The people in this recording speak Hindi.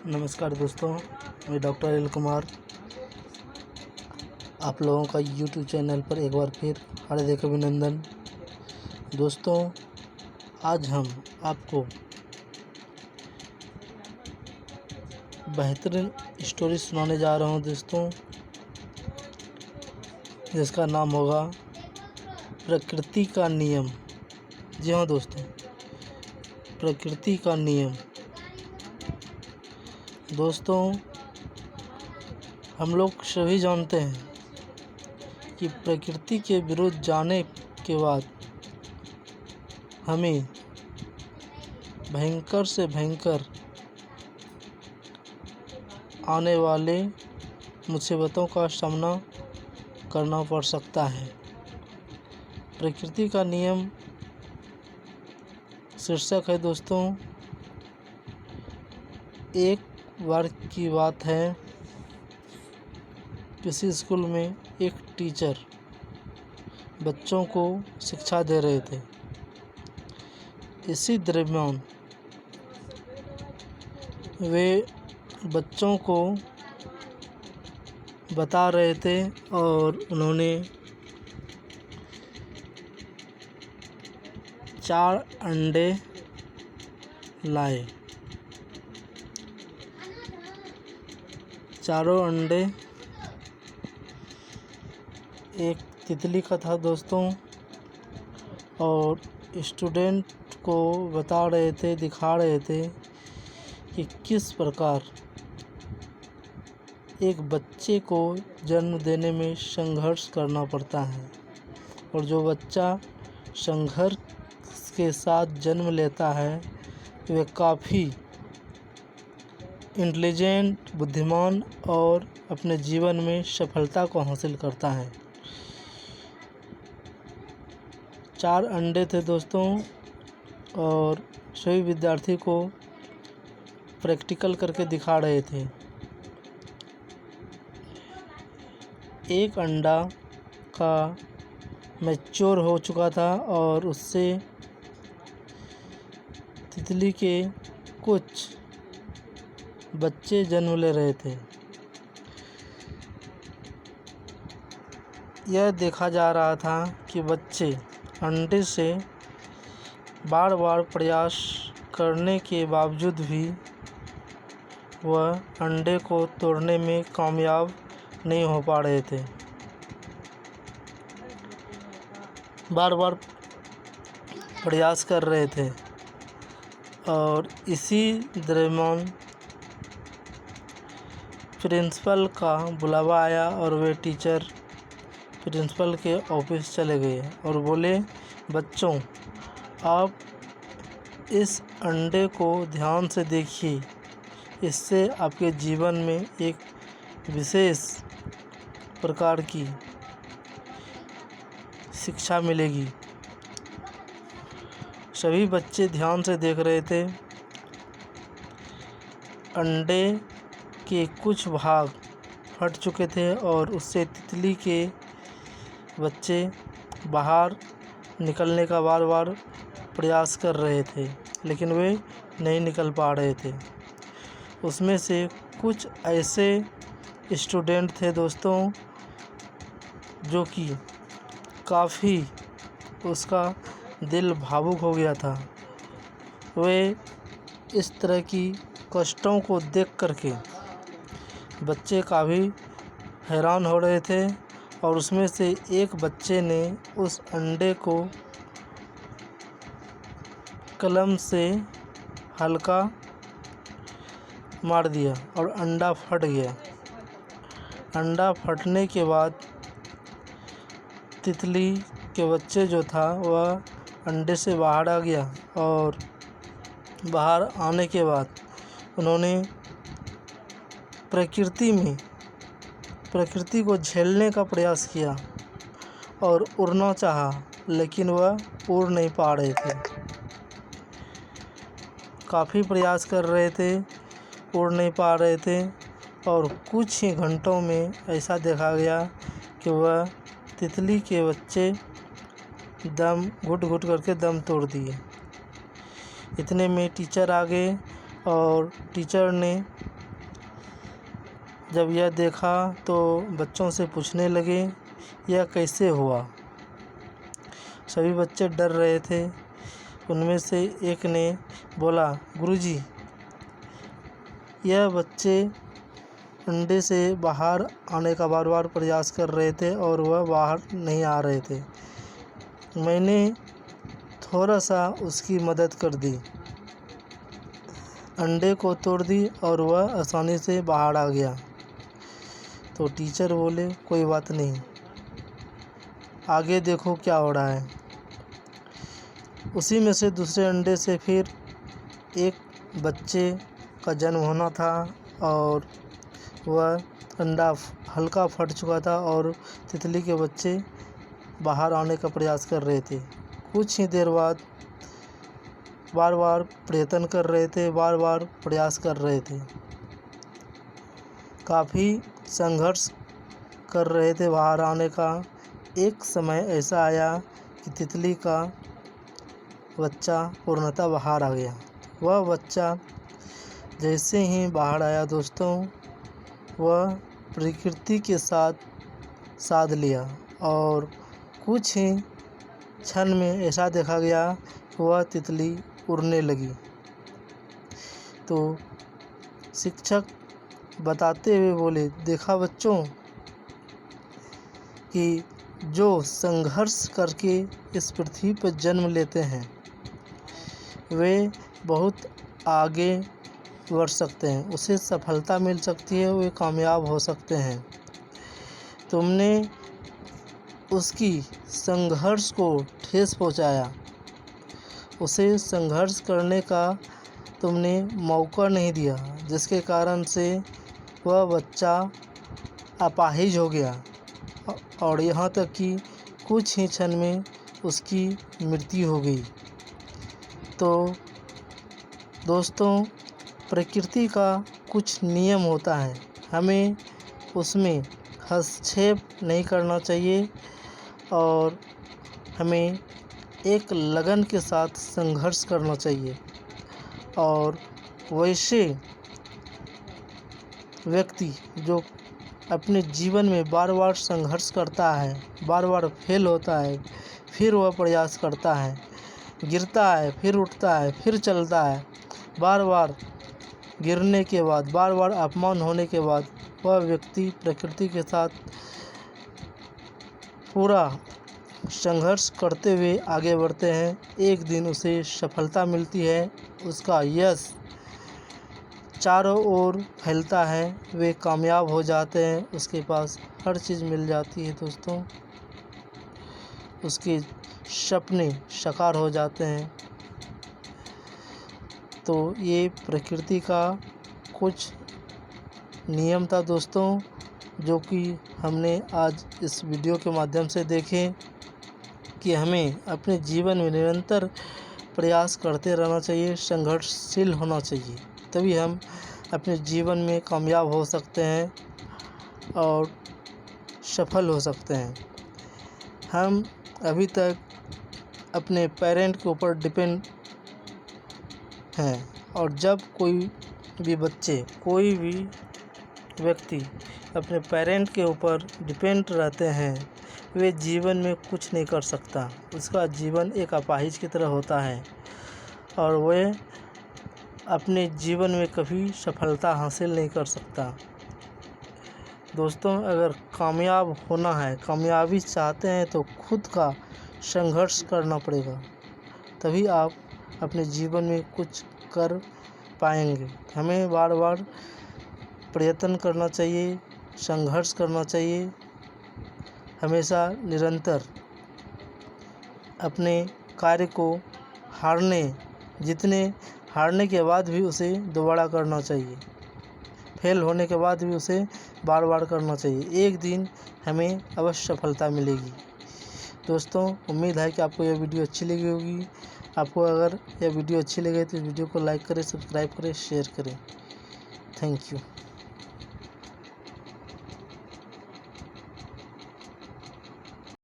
नमस्कार दोस्तों, मैं डॉक्टर एल कुमार आप लोगों का यूट्यूब चैनल पर एक बार फिर हार्दिक अभिनंदन। दोस्तों, आज हम आपको बेहतरीन स्टोरी सुनाने जा रहा हूं दोस्तों, जिसका नाम होगा प्रकृति का नियम। जी हाँ दोस्तों, प्रकृति का नियम। दोस्तों, हम लोग सभी जानते हैं कि प्रकृति के विरुद्ध जाने के बाद हमें भयंकर से भयंकर आने वाले मुसीबतों का सामना करना पड़ सकता है। प्रकृति का नियम शीर्षक है दोस्तों। एक बार की बात है, किसी स्कूल में एक टीचर बच्चों को शिक्षा दे रहे थे। इसी दरमियान वे बच्चों को बता रहे थे और उन्होंने 4 अंडे लाए। चारों अंडे एक तितली का था दोस्तों, और स्टूडेंट को बता रहे थे, दिखा रहे थे कि किस प्रकार एक बच्चे को जन्म देने में संघर्ष करना पड़ता है, और जो बच्चा संघर्ष के साथ जन्म लेता है वह काफ़ी इंटेलिजेंट, बुद्धिमान और अपने जीवन में सफलता को हासिल करता है। 4 अंडे थे दोस्तों, और सभी विद्यार्थी को प्रैक्टिकल करके दिखा रहे थे। एक अंडा का मैच्योर हो चुका था और उससे तितली के कुछ बच्चे जन्म ले रहे थे। यह देखा जा रहा था कि बच्चे अंडे से बार बार प्रयास करने के बावजूद भी वह अंडे को तोड़ने में कामयाब नहीं हो पा रहे थे। बार बार प्रयास कर रहे थे, और इसी दरमियान प्रिंसिपल का बुलावा आया और वे टीचर प्रिंसिपल के ऑफिस चले गए और बोले, बच्चों, आप इस अंडे को ध्यान से देखिए, इससे आपके जीवन में एक विशेष प्रकार की शिक्षा मिलेगी। सभी बच्चे ध्यान से देख रहे थे। अंडे के कुछ भाग फट चुके थे और उससे तितली के बच्चे बाहर निकलने का बार बार प्रयास कर रहे थे, लेकिन वे नहीं निकल पा रहे थे। उसमें से कुछ ऐसे स्टूडेंट थे दोस्तों जो कि काफ़ी उसका दिल भावुक हो गया था। वे इस तरह की कष्टों को देख करके बच्चे काफ़ी हैरान हो रहे थे, और उसमें से एक बच्चे ने उस अंडे को कलम से हल्का मार दिया और अंडा फट गया। अंडा फटने के बाद तितली के बच्चे जो था वह अंडे से बाहर आ गया, और बाहर आने के बाद उन्होंने प्रकृति को झेलने का प्रयास किया और उड़ना चाहा, लेकिन वह उड़ नहीं पा रहे थे। काफ़ी प्रयास कर रहे थे, उड़ नहीं पा रहे थे, और कुछ ही घंटों में ऐसा देखा गया कि वह तितली के बच्चे दम घुट घुट करके दम तोड़ दिए। इतने में टीचर आ गए और टीचर ने जब यह देखा तो बच्चों से पूछने लगे, यह कैसे हुआ। सभी बच्चे डर रहे थे। उनमें से एक ने बोला, गुरुजी, यह बच्चे अंडे से बाहर आने का बार बार प्रयास कर रहे थे और वह बाहर नहीं आ रहे थे। मैंने थोड़ा सा उसकी मदद कर दी, अंडे को तोड़ दी और वह आसानी से बाहर आ गया। तो टीचर बोले, कोई बात नहीं, आगे देखो क्या हो रहा है। उसी में से दूसरे अंडे से फिर एक बच्चे का जन्म होना था और वह अंडा हल्का फट चुका था और तितली के बच्चे बाहर आने का प्रयास कर रहे थे। कुछ ही देर बाद बार बार प्रयत्न कर रहे थे, बार बार प्रयास कर रहे थे, काफ़ी संघर्ष कर रहे थे बाहर आने का। एक समय ऐसा आया कि तितली का बच्चा पूर्णतः बाहर आ गया। वह बच्चा जैसे ही बाहर आया दोस्तों, वह प्रकृति के साथ साध लिया और कुछ ही क्षण में ऐसा देखा गया कि वह तितली उड़ने लगी। तो शिक्षक बताते हुए बोले, देखा बच्चों कि जो संघर्ष करके इस पृथ्वी पर जन्म लेते हैं वे बहुत आगे बढ़ सकते हैं, उसे सफलता मिल सकती है, वे कामयाब हो सकते हैं। तुमने उसकी संघर्ष को ठेस पहुंचाया, उसे संघर्ष करने का तुमने मौका नहीं दिया, जिसके कारण से वह बच्चा अपाहिज हो गया और यहाँ तक कि कुछ ही क्षण में उसकी मृत्यु हो गई। तो दोस्तों, प्रकृति का कुछ नियम होता है, हमें उसमें हस्तक्षेप नहीं करना चाहिए और हमें एक लगन के साथ संघर्ष करना चाहिए। और वैसे व्यक्ति जो अपने जीवन में बार बार संघर्ष करता है, बार बार फेल होता है, फिर वह प्रयास करता है, गिरता है, फिर उठता है, फिर चलता है, बार बार गिरने के बाद, बार बार अपमान होने के बाद वह व्यक्ति प्रकृति के साथ पूरा संघर्ष करते हुए आगे बढ़ते हैं। एक दिन उसे सफलता मिलती है, उसका यश चारों ओर फैलता है, वे कामयाब हो जाते हैं, उसके पास हर चीज़ मिल जाती है दोस्तों, उसके सपने साकार हो जाते हैं। तो ये प्रकृति का कुछ नियम था दोस्तों, जो कि हमने आज इस वीडियो के माध्यम से देखे कि हमें अपने जीवन में निरंतर प्रयास करते रहना चाहिए, संघर्षशील होना चाहिए, तभी हम अपने जीवन में कामयाब हो सकते हैं और सफल हो सकते हैं। हम अभी तक अपने पेरेंट के ऊपर डिपेंड हैं और जब कोई भी बच्चे, कोई भी व्यक्ति अपने पेरेंट के ऊपर डिपेंड रहते हैं, वे जीवन में कुछ नहीं कर सकता, उसका जीवन एक अपाहिज की तरह होता है और वह अपने जीवन में कभी सफलता हासिल नहीं कर सकता। दोस्तों, अगर कामयाब होना है, कामयाबी चाहते हैं तो खुद का संघर्ष करना पड़ेगा, तभी आप अपने जीवन में कुछ कर पाएंगे। हमें बार बार प्रयत्न करना चाहिए, संघर्ष करना चाहिए, हमेशा निरंतर अपने कार्य को हारने के बाद भी उसे दोबारा करना चाहिए, फेल होने के बाद भी उसे बार बार करना चाहिए। एक दिन हमें अवश्य सफलता मिलेगी। दोस्तों, उम्मीद है कि आपको यह वीडियो अच्छी लगी होगी। आपको अगर यह वीडियो अच्छी लगे तो इस वीडियो को लाइक करें, सब्सक्राइब करें, शेयर करें। Thank you.